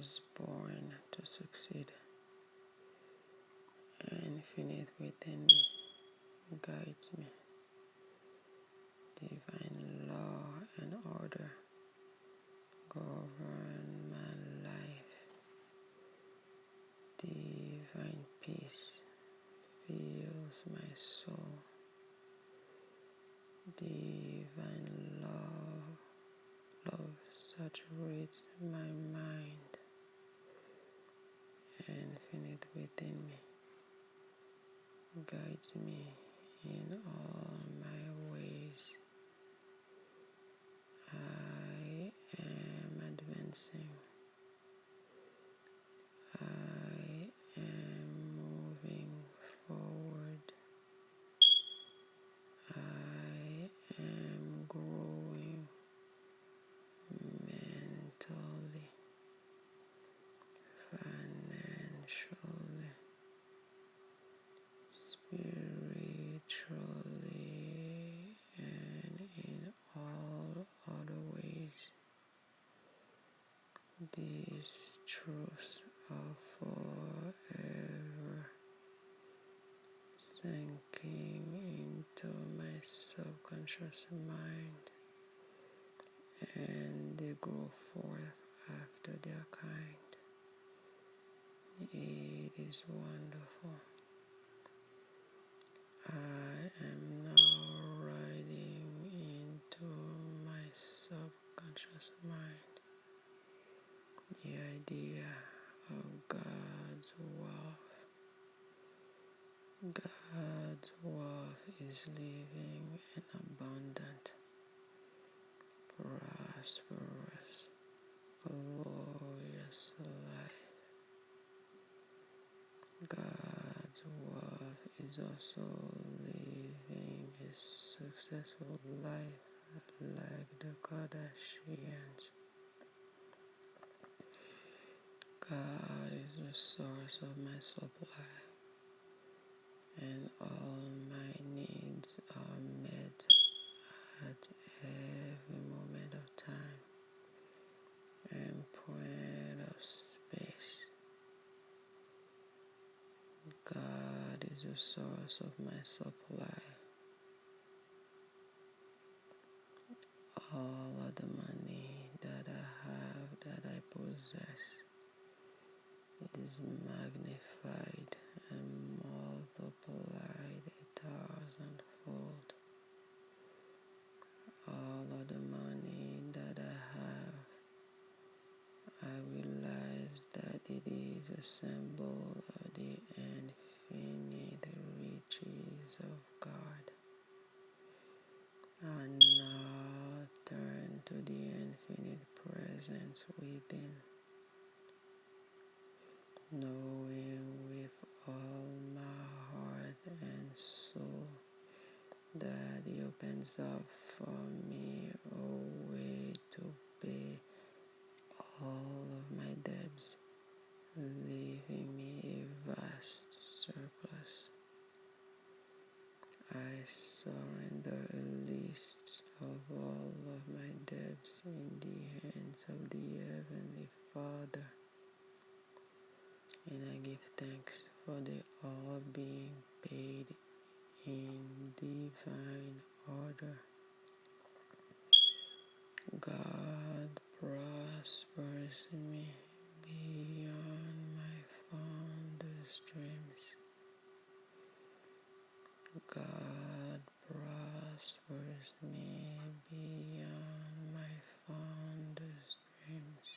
was born to succeed. Infinite within me guides me. Divine law and order govern my life. Divine peace fills my soul. Divine love saturates my mind. Infinite within me guides me in all my ways. I am advancing. I am moving forward. I am growing mentally, financially, spiritually, and in all other ways. These truths are forever sinking into my subconscious mind, and they grow forth after their kind. It is wonderful. I am now riding into my subconscious mind the idea of God's wealth. God's wealth is living an abundant, prosperous, glorious life. God's wealth is also living a successful life like the Kardashians. God is the source of my supply, and all my needs are met at every moment of time and point of space. God is the source of my supply. All of the money that I have, that I possess, is magnified and multiplied 1,000-fold. All of the money that I have, I realize that it is a symbol of the infinite riches of God. I now turn to the infinite presence within, knowing with all my heart and soul that He opens up for me a way to pay all of my debts, leaving me a vast surplus. I surrender a list of all of my debts in the hands of the Heavenly Father, and I give thanks for they all being paid in divine order. God prospers me beyond my fondest dreams. God prospers me beyond my fondest dreams.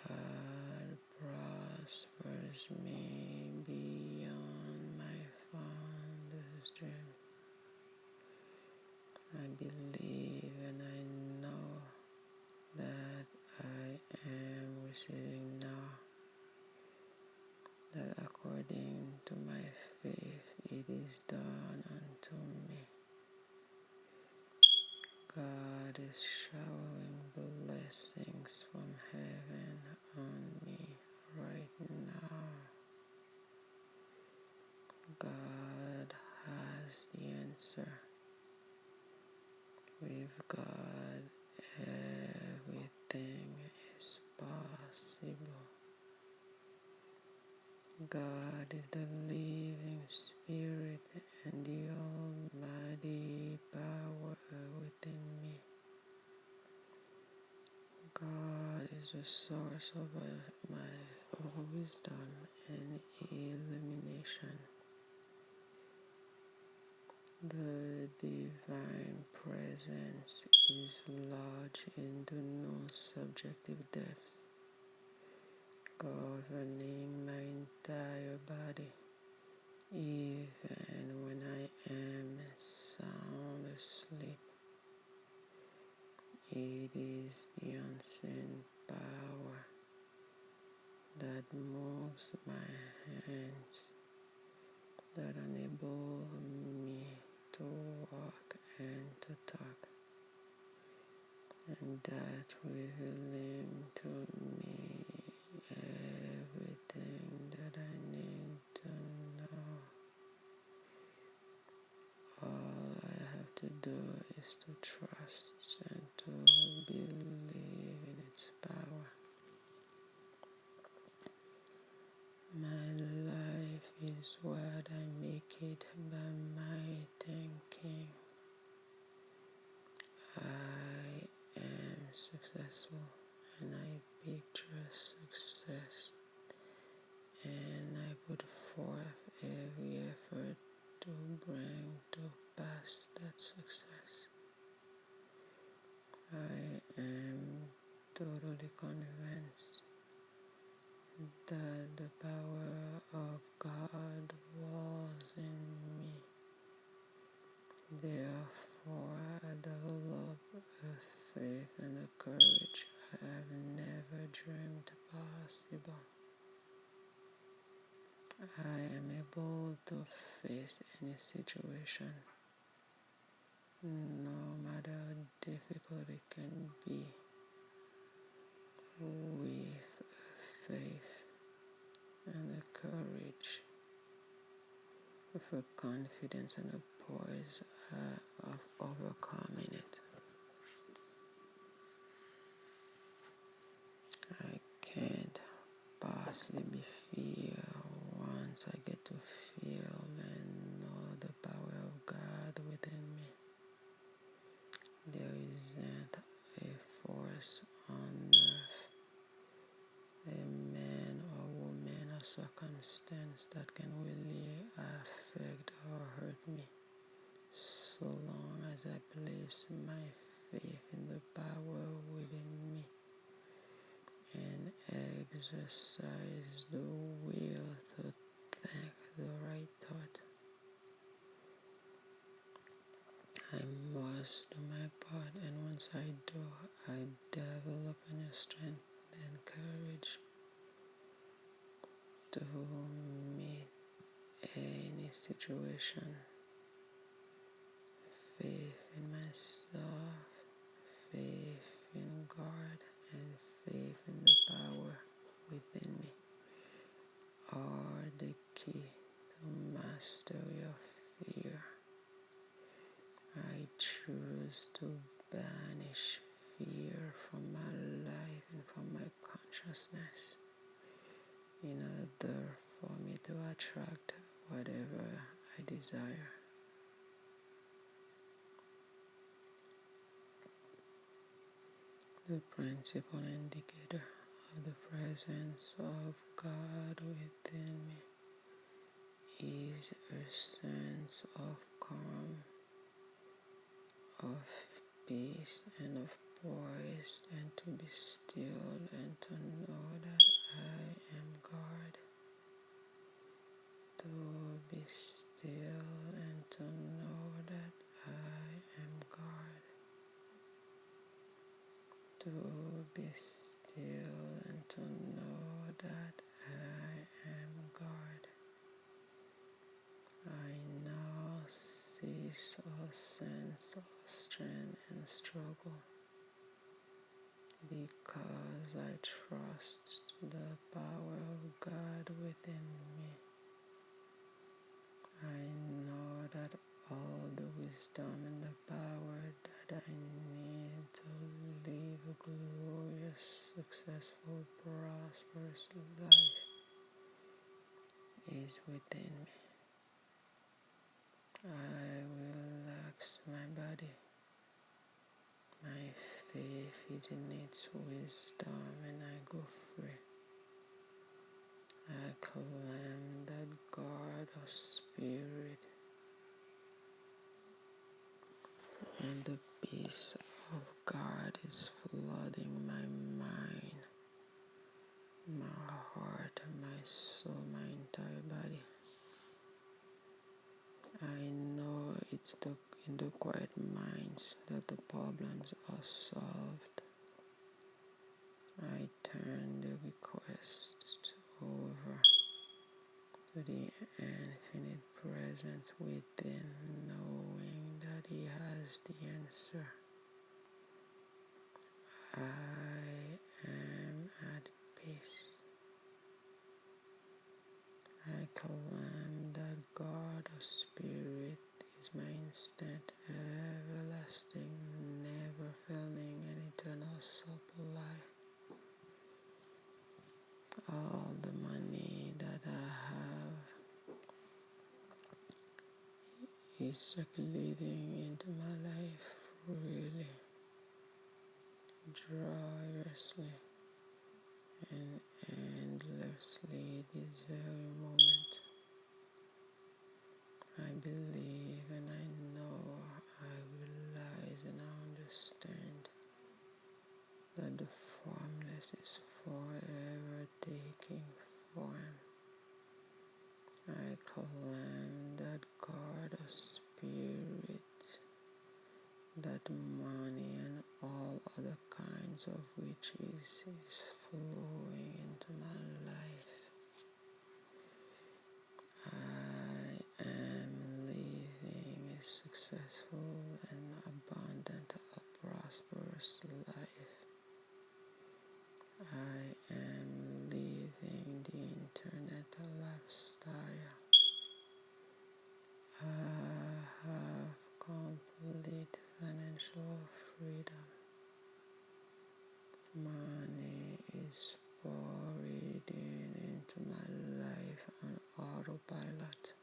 God prospers me beyond my fondest dreams. I believe and I know that I am receiving now, that according to my faith it is done unto me. God is showering blessings from heaven on me right now. God has the answer. With God, everything possible. God is the living spirit and the almighty power within me. God is the source of my wisdom and illumination. The divine presence is lodged into no subjective depths, governing my entire body, even when I am sound asleep. It is the unseen power that moves my hands, that enable me to walk and to talk, and that revealing to me everything that I need to know. All I have to do is to trust and to believe in its power. My life is what I make it by my thinking. I am successful and I picture success, and I put forth every effort to bring to pass that success. I am totally convinced that the power of God was in me. Therefore, the love, the faith, and the courage I have never dreamed possible. I am able to face any situation, no matter how difficult it can be, with faith and the courage, with a confidence and a poise of overcoming it. I can't possibly feel once I get to feel and know the power of God within me. There isn't a force on earth, a man or woman or circumstance that can really affect or hurt me, so long as I place my faith in the power within me and exercise the will to think the right thought. I must do my part, and once I do, I develop inner strength and courage to meet any situation. Faith in myself, faith in God, and faith in the power within me are the key to mastery of fear. I choose to banish fear from my life and from my consciousness in order for me to attract whatever I desire. The principal indicator of the presence of God within me is a sense of calm, of peace, and of poise, and to be still and to know that I am God. To be still and to know that I am God. To be still and to know that I am God. I now cease all sense of strain and struggle because I trust the power of God within me. I know that all the wisdom and the power that I need to live a glorious, successful, prosperous life is within me. I relax my body. My faith is in its wisdom and I go free. I claim that God of spirit and the peace of God is flooding my mind, my heart, my soul, my entire body. I know it's in the quiet minds that the problems are solved. I turn the request over to the infinite presence within, knowing that He has the answer. I am at peace. I claim that God of Spirit is my instant, everlasting, never failing, and eternal supply. All the money that I have is circulating into my life freely, joyously, and endlessly this very moment. I believe and I know, I realize and I understand that the formless is forever taking form. I claim that God of Spirit, that money and all other kinds of riches is flowing into my life. I am living a successful and abundant, prosperous life. I am living the internet lifestyle. I have complete financial freedom. Money is pouring into my life on autopilot.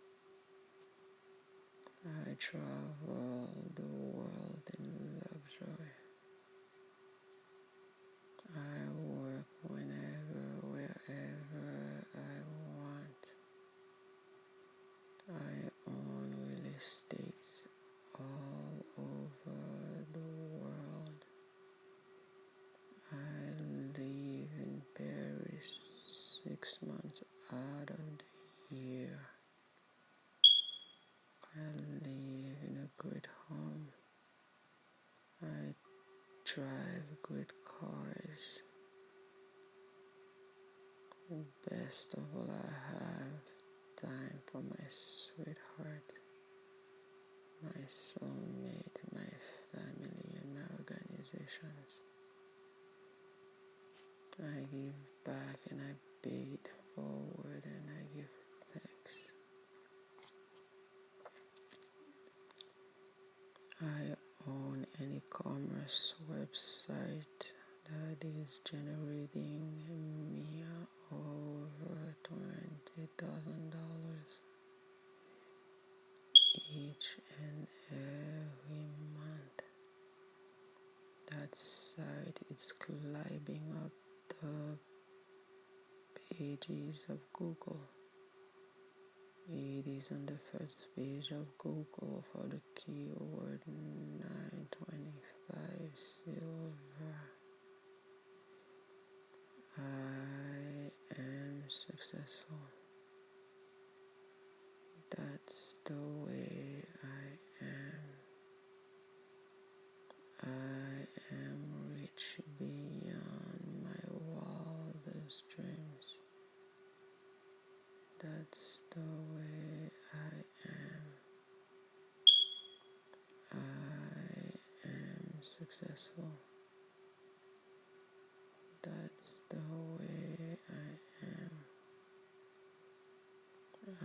I travel the world in luxury. I work whenever, wherever I want. I own real estates all over the world. I live in Paris 6 months out of the year. I live in a great home. I drive great cars. Best of all, I have time for my sweetheart, my soulmate, my family, and my organizations. I give back and I pay it forward and I give thanks. I own an e-commerce website that is generating me over $20,000 each and every month. That site is climbing up the pages of Google. It is on the first page of Google for the keyword 925 silver. I am successful. That's the way I am. I am rich beyond my wildest dreams. That's the way I am. I am successful. That's the way I am. I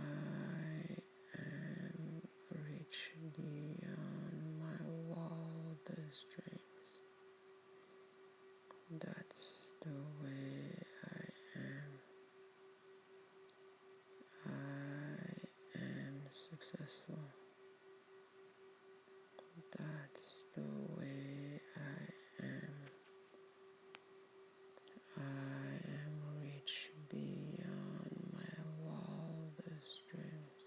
am rich beyond my wildest dreams. That's the way I am. I am successful. That's the way I am. I am rich beyond my wildest dreams.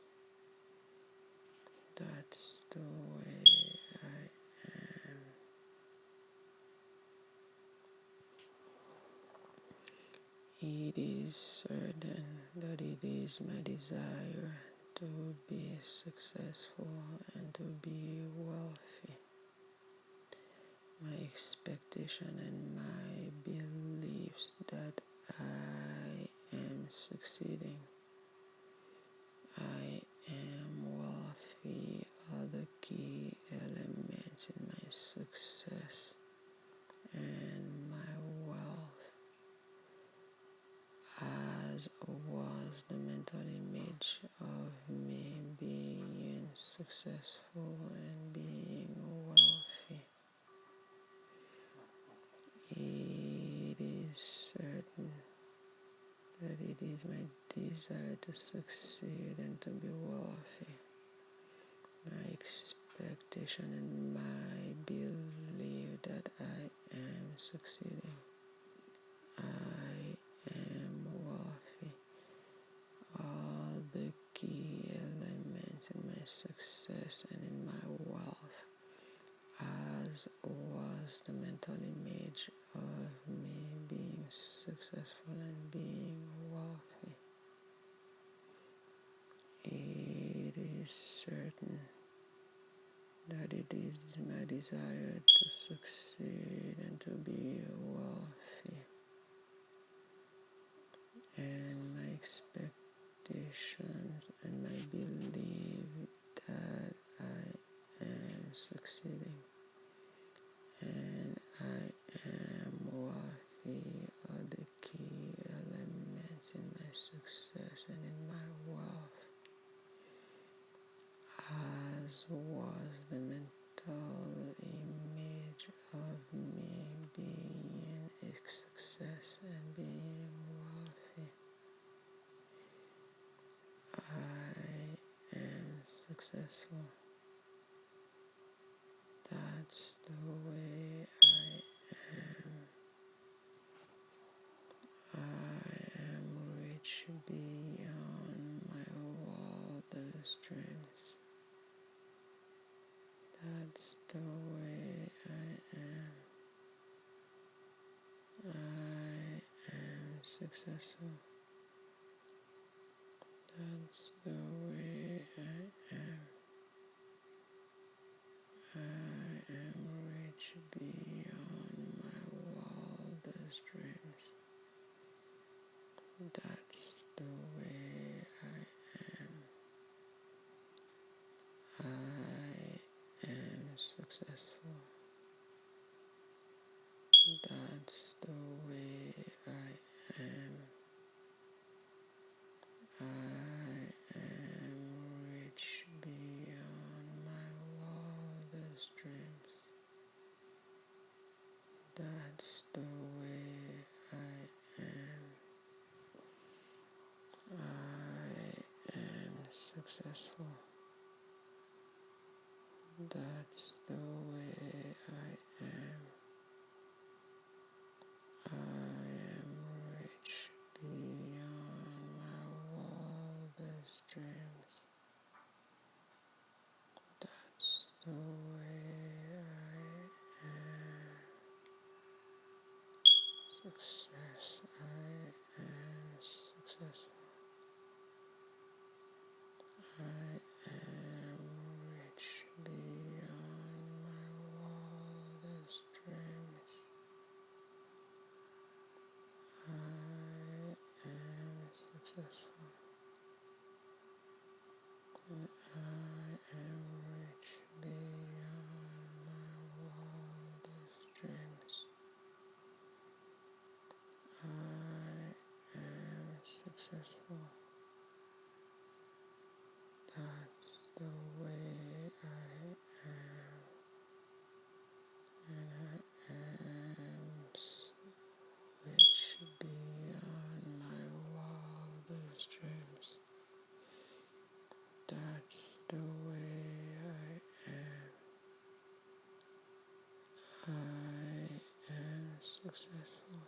That's the way I am. It is certain that it is my desire to be successful and to be wealthy. My expectation and my beliefs that I am succeeding, I am wealthy are the key elements in my success, and my wealth as was the mental image of me being successful and being wealthy. It is certain that it is my desire to succeed and to be wealthy. My expectation and my belief that I am succeeding. I am wealthy. All the key elements in my success and in my wealth, as was the mental image of me being successful and being wealthy. It is certain that it is my desire to succeed and to be wealthy, and my expectations and my belief that I am succeeding and I am wealthy are the key elements in my success and in my wealth, as was the mental image of me being a success and being wealthy. I am successful. That's the way I am. I am rich beyond my wildest dreams. That's the way I am. I am successful. That's the way I am. I am rich beyond my wildest dreams. That's the way I am. I am successful. That's the way I am. I am rich beyond my wildest dreams. That's the way I am. I am successful. That's the way I am. I am rich beyond my wildest dreams. That's the way I am. Success. I am successful. I am rich beyond my wildest dreams. I am successful. I am rich beyond my wildest dreams. I am successful. That's the way I am. And I am rich successful.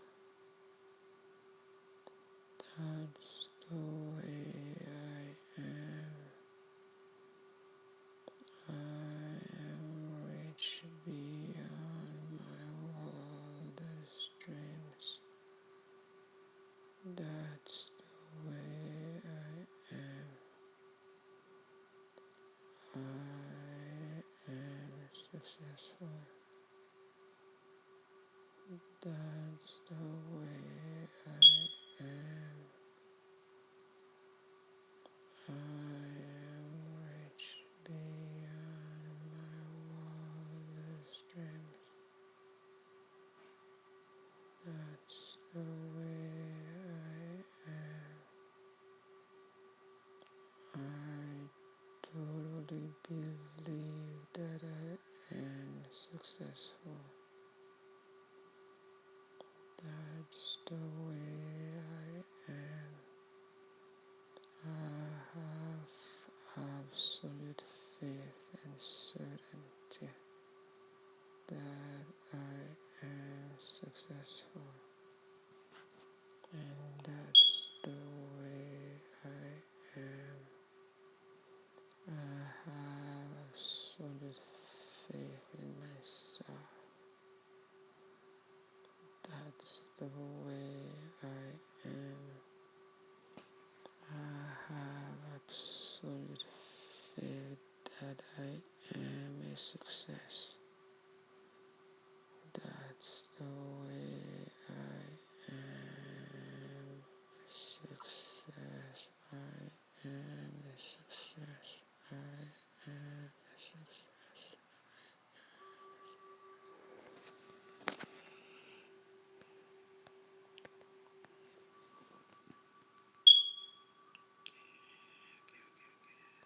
That's the way I am. I am rich beyond my wildest dreams. That's the way I am. I am successful. That's the way I am. I am rich beyond my wildest dreams. That's the way I am. I totally believe that I am successful. That's the way I am. I have absolute faith and certainty that I am successful. And that's the way I am. I have absolute faith in myself. That's the way I am. I have absolute faith that I am a success. That's the